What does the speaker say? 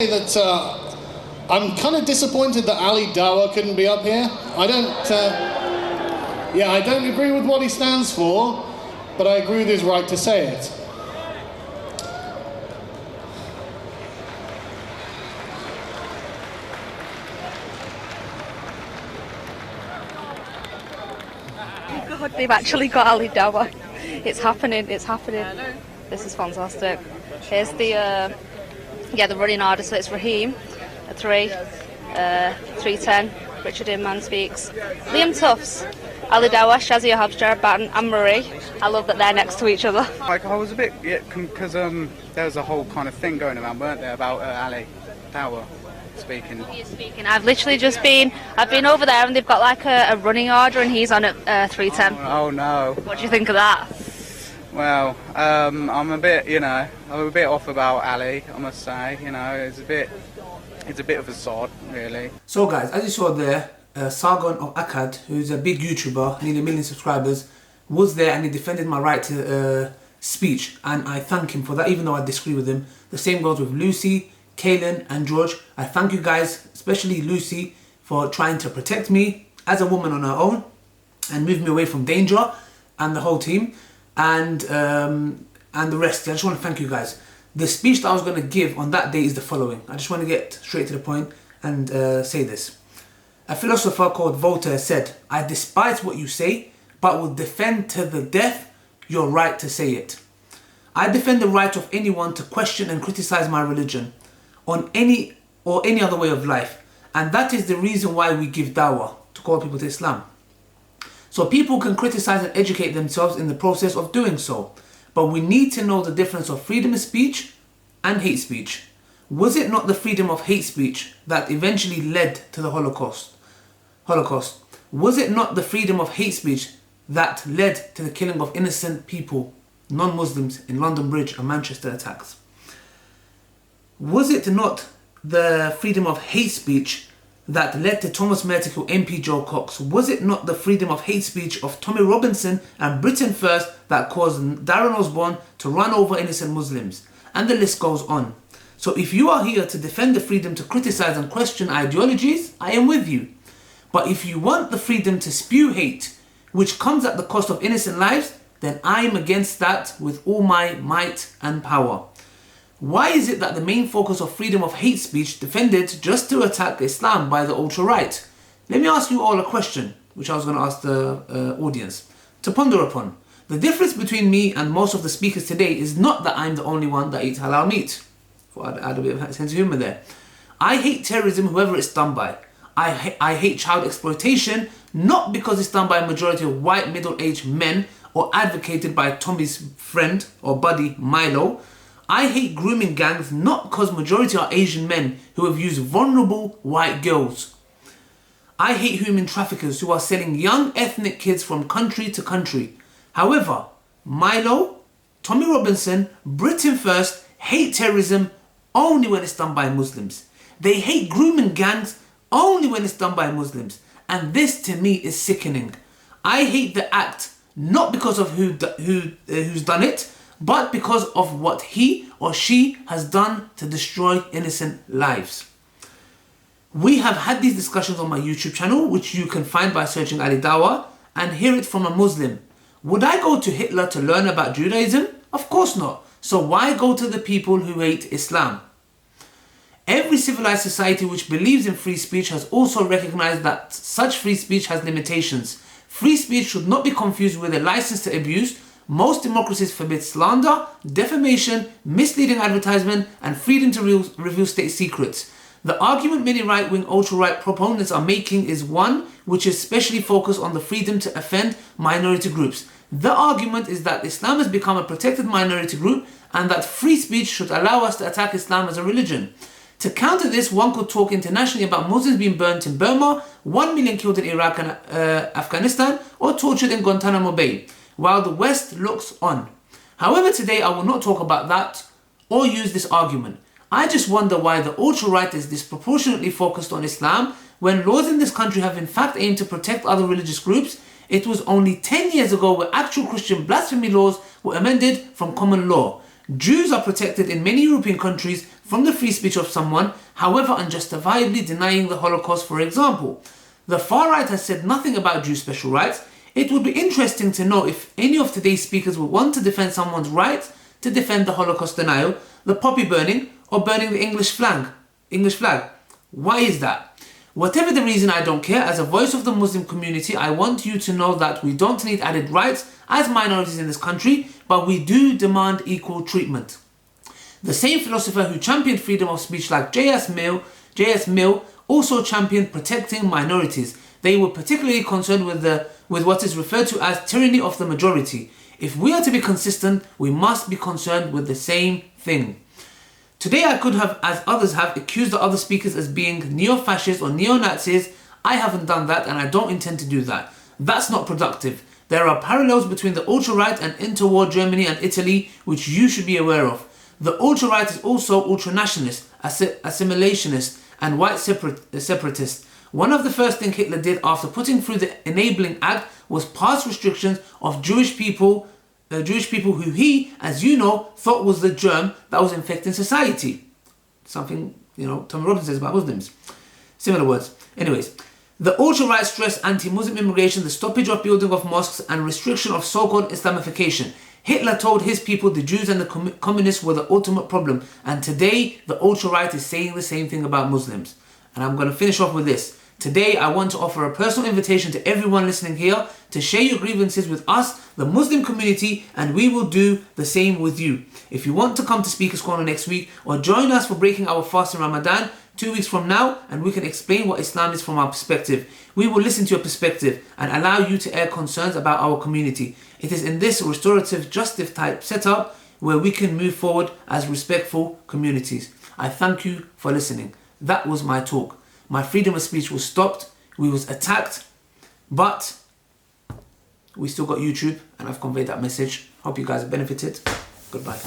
That I'm kind of disappointed that Ali Dawah couldn't be up here. I don't agree with what he stands for, but I agree with his right to say it. God, they've actually got Ali Dawah. It's happening, it's happening. This is fantastic. Here's the running order, so it's Raheem at 3, 3:10, Richard Inman speaks, Liam Tufts, Ali Dawah, Shazia Hobbs, Jared Batten and Marie. I love that they're next to each other. Like, I was a bit, because there was a whole kind of thing going around, weren't there, about Ali Dawah speaking. I've literally just been, over there and they've got like a running order and he's on at 3:10. Oh no. What do you think of that? Well, I'm a bit off about Ali, I must say. It's a bit of a sod, really. So guys, as you saw there, Sargon of Akkad, who's a big YouTuber, nearly 1 million subscribers, was there and he defended my right to speech, and I thank him for that, even though I disagree with him. The same goes with Lucy, Kaylin and George. I thank you guys, especially Lucy, for trying to protect me as a woman on her own and move me away from danger, and the whole team. And the rest. I just want to thank you guys. The speech that I was going to give on that day is the following. I just want to get straight to the point and say this. A philosopher called Voltaire said, "I despise what you say, but will defend to the death your right to say it." I defend the right of anyone to question and criticize my religion on any other way of life. And that is the reason why we give dawah, to call people to Islam. So people can criticize and educate themselves in the process of doing so. But we need to know the difference of freedom of speech and hate speech. Was it not the freedom of hate speech that eventually led to the Holocaust? Was it not the freedom of hate speech that led to the killing of innocent people, non-Muslims, in London Bridge and Manchester attacks? Was it not the freedom of hate speech that led to Thomas Mayor to kill MP Joe Cox? Was it not the freedom of hate speech of Tommy Robinson and Britain First that caused Darren Osborne to run over innocent Muslims? And the list goes on. So if you are here to defend the freedom to criticize and question ideologies, I am with you. But if you want the freedom to spew hate, which comes at the cost of innocent lives, then I am against that with all my might and power. Why is it that the main focus of freedom of hate speech defended just to attack Islam by the ultra-right? Let me ask you all a question, which I was going to ask the audience to ponder upon. The difference between me and most of the speakers today is not that I'm the only one that eats halal meat. I add a bit of sense of humour there. I hate terrorism, whoever it's done by. I hate child exploitation, not because it's done by a majority of white middle-aged men or advocated by Tommy's friend or buddy Milo. I hate grooming gangs, not because majority are Asian men who have used vulnerable white girls. I hate human traffickers who are selling young ethnic kids from country to country. However, Milo, Tommy Robinson, Britain First hate terrorism only when it's done by Muslims. They hate grooming gangs only when it's done by Muslims. And this to me is sickening. I hate the act not because of who's done it, but because of what he or she has done to destroy innocent lives. We have had these discussions on my YouTube channel, which you can find by searching Ali Dawah, and hear it from a Muslim. Would I go to Hitler to learn about Judaism? Of course not. So why go to the people who hate Islam? Every civilized society which believes in free speech has also recognized that such free speech has limitations. Free speech should not be confused with a license to abuse. Most democracies forbid slander, defamation, misleading advertisement, and freedom to reveal state secrets. The argument many right-wing ultra-right proponents are making is one which is specially focused on the freedom to offend minority groups. The argument is that Islam has become a protected minority group and that free speech should allow us to attack Islam as a religion. To counter this, one could talk internationally about Muslims being burnt in Burma, 1 million killed in Iraq and Afghanistan, or tortured in Guantanamo Bay, while the West looks on. However, today I will not talk about that or use this argument. I just wonder why the ultra-right is disproportionately focused on Islam when laws in this country have in fact aimed to protect other religious groups. It was only 10 years ago where actual Christian blasphemy laws were amended from common law. Jews are protected in many European countries from the free speech of someone, however unjustifiably denying the Holocaust, for example. The far right has said nothing about Jews' special rights. It would be interesting to know if any of today's speakers would want to defend someone's right to defend the Holocaust denial, the poppy burning, or burning the English flag. Why is that? Whatever the reason, I don't care. As a voice of the Muslim community, I want you to know that we don't need added rights as minorities in this country, but we do demand equal treatment. The same philosopher who championed freedom of speech like J.S. Mill also championed protecting minorities. They were particularly concerned with what is referred to as tyranny of the majority. If we are to be consistent, we must be concerned with the same thing. Today I could have, as others have, accused the other speakers as being neo-fascists or neo-Nazis. I haven't done that and I don't intend to do that. That's not productive. There are parallels between the ultra-right and interwar Germany and Italy which you should be aware of. The ultra-right is also ultra-nationalist, assimilationist and white separatist. One of the first things Hitler did after putting through the Enabling Act was pass restrictions of Jewish people who he, as you know, thought was the germ that was infecting society. Something, Tommy Robinson says about Muslims. Similar words. Anyways, the ultra-right stressed anti-Muslim immigration, the stoppage of building of mosques, and restriction of so-called Islamification. Hitler told his people the Jews and the communists were the ultimate problem, and today the ultra-right is saying the same thing about Muslims. And I'm going to finish off with this. Today, I want to offer a personal invitation to everyone listening here to share your grievances with us, the Muslim community, and we will do the same with you. If you want to come to Speaker's Corner next week or join us for breaking our fast in Ramadan 2 weeks from now, and we can explain what Islam is from our perspective. We will listen to your perspective and allow you to air concerns about our community. It is in this restorative justice type setup where we can move forward as respectful communities. I thank you for listening. That was my talk. My freedom of speech was stopped, we was attacked, but we still got YouTube and I've conveyed that message. Hope you guys have benefited. Goodbye.